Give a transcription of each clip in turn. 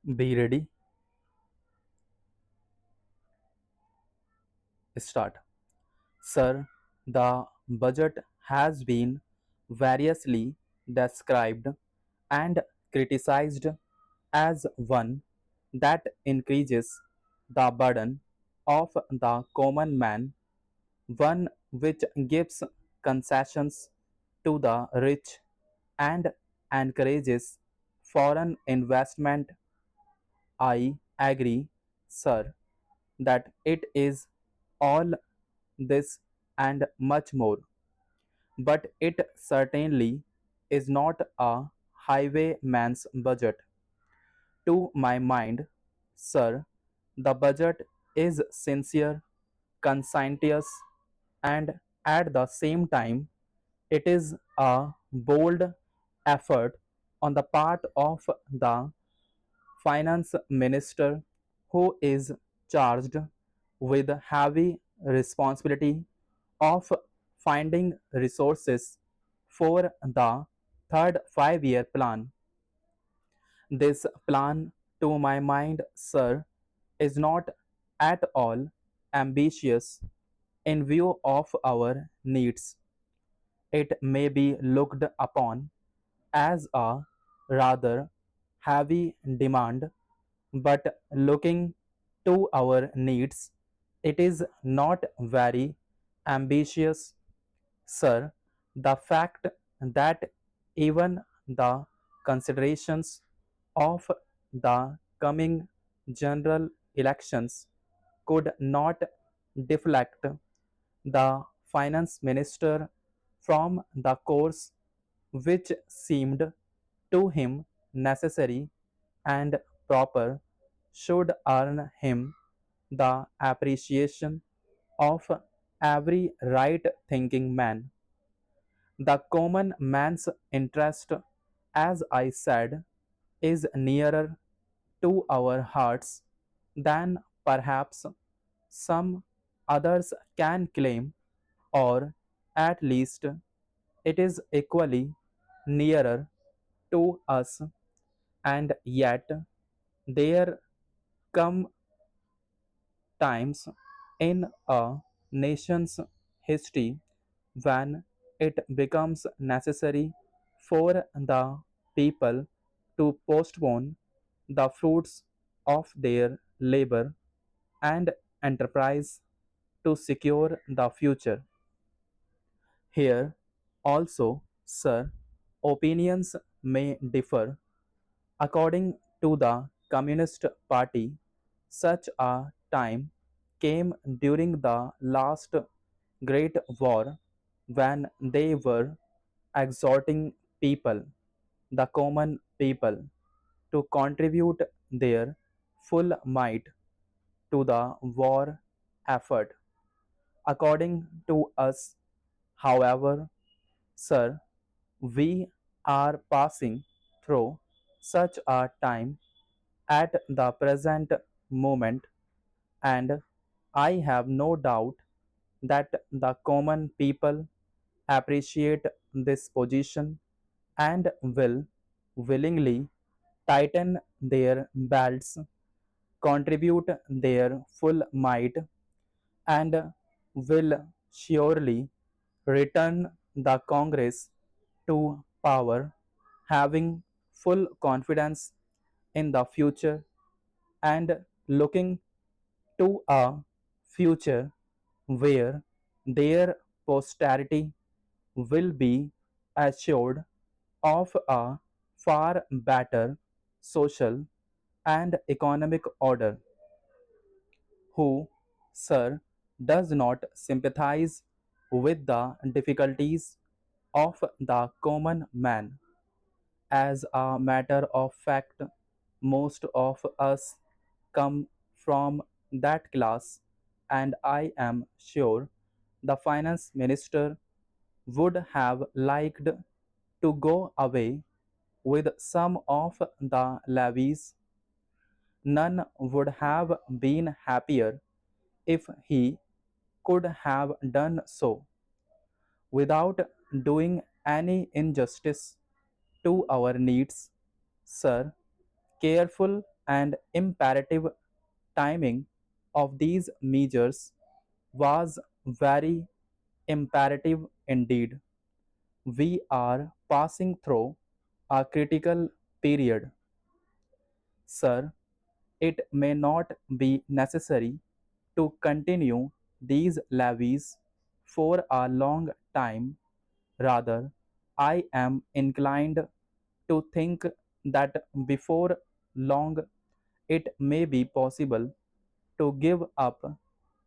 Be ready, start. Sir, the budget has been variously described and criticized as one that increases the burden of the common man, one which gives concessions to the rich and encourages foreign investment. I agree, sir, that it is all this and much more, but it certainly is not a highwayman's budget. To my mind, sir, the budget is sincere, conscientious, and at the same time, it is a bold effort on the part of the finance minister who is charged with heavy responsibility of finding resources for the third 5 year plan. This plan, to my mind, sir, is not at all ambitious in view of our needs. It may be looked upon as a rather heavy demand, but looking to our needs, it is not very ambitious, sir. The fact that even the considerations of the coming general elections could not deflect the finance minister from the course which seemed to him necessary and proper should earn him the appreciation of every right thinking man. The common man's interest, as I said, is nearer to our hearts than perhaps some others can claim, or at least it is equally nearer to us, and yet there come times in a nation's history when it becomes necessary for the people to postpone the fruits of their labor and enterprise to secure the future. Here also, sir, opinions may differ. According to the Communist Party, such a time came during the last Great War when they were exhorting people, the common people, to contribute their full might to the war effort. According to us, however, sir, we are passing through such a time at the present moment, and I have no doubt that the common people appreciate this position and will willingly tighten their belts, contribute their full might, and will surely return the Congress to power, having full confidence in the future and looking to a future where their posterity will be assured of a far better social and economic order, who, sir, does not sympathize with the difficulties of the common man. As a matter of fact, most of us come from that class, and I am sure the finance minister would have liked to go away with some of the levies. None would have been happier if he could have done so without doing any injustice to our needs, sir. Careful and imperative timing of these measures was very imperative indeed. We are passing through a critical period. Sir, it may not be necessary to continue these levies for a long time. Rather, I am inclined to think that before long it may be possible to give up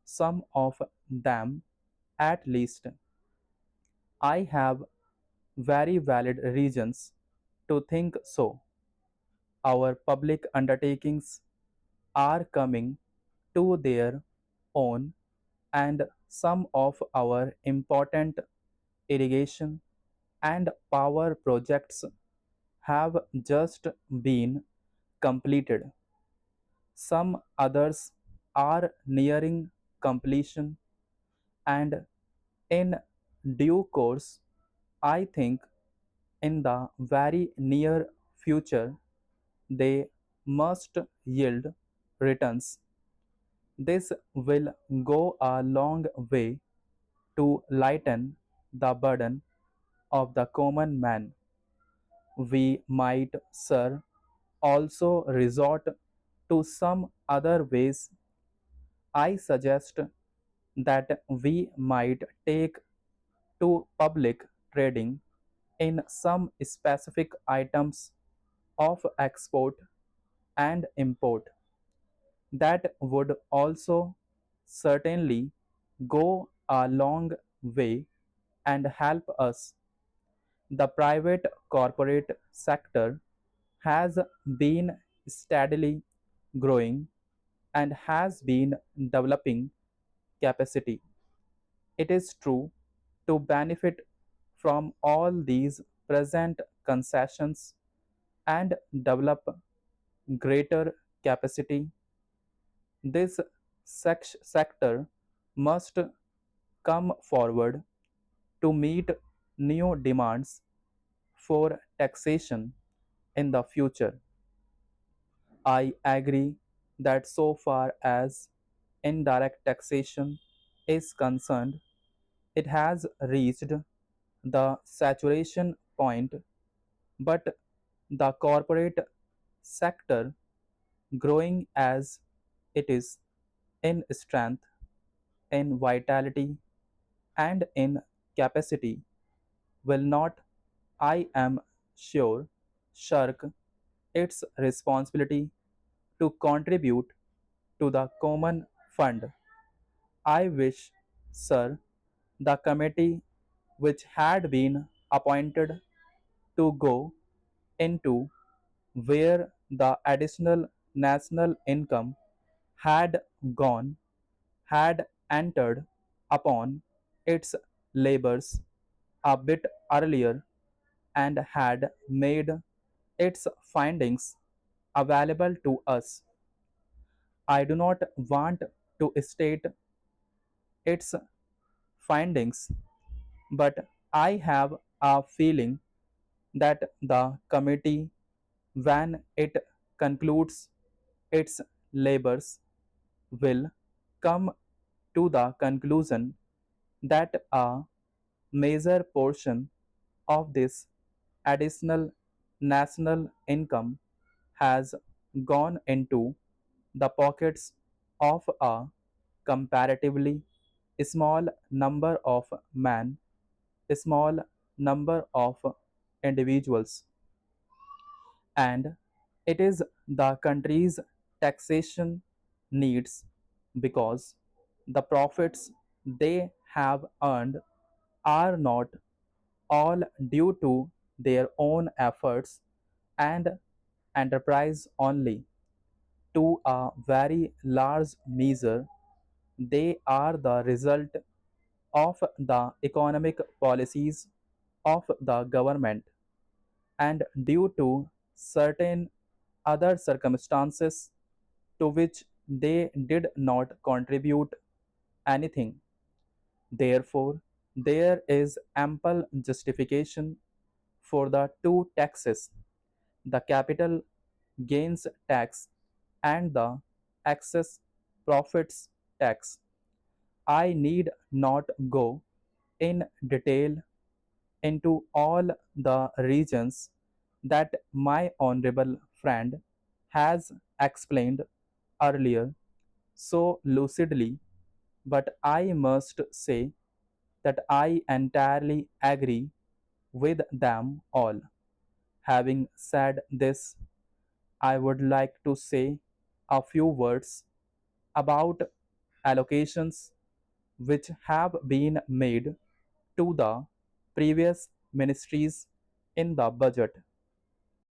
some of them at least. I have very valid reasons to think so. Our public undertakings are coming to their own, and some of our important irrigation and power projects have just been completed. Some others are nearing completion, and in due course, I think in the very near future, they must yield returns. This will go a long way to lighten the burden of the common man. We might, sir, also resort to some other ways. I suggest that we might take to public trading in some specific items of export and import. That would also certainly go a long way and help us. The private corporate sector has been steadily growing and has been developing capacity. It is true to benefit from all these present concessions and develop greater capacity. This sector must come forward to meet new demands for taxation in the future. I agree that so far as indirect taxation is concerned, it has reached the saturation point, but the corporate sector, growing as it is in strength, in vitality, and in capacity, will not, I am sure, shirk its responsibility to contribute to the common fund. I wish, sir, the committee which had been appointed to go into where the additional national income had gone had entered upon its labors a bit earlier and had made its findings available to us. I do not want to state its findings, but I have a feeling that the committee, when it concludes its labors, will come to the conclusion that a major portion of this additional national income has gone into the pockets of a comparatively small number of men, small number of individuals, and it is the country's taxation needs because the profits they have earned are not all due to their own efforts and enterprise only. To a very large measure, they are the result of the economic policies of the government and due to certain other circumstances to which they did not contribute anything. Therefore, there is ample justification for the two taxes, the capital gains tax and the excess profits tax. I need not go in detail into all the regions that my honorable friend has explained earlier so lucidly, but I must say that I entirely agree with them all. Having said this, I would like to say a few words about allocations which have been made to the previous ministries in the budget.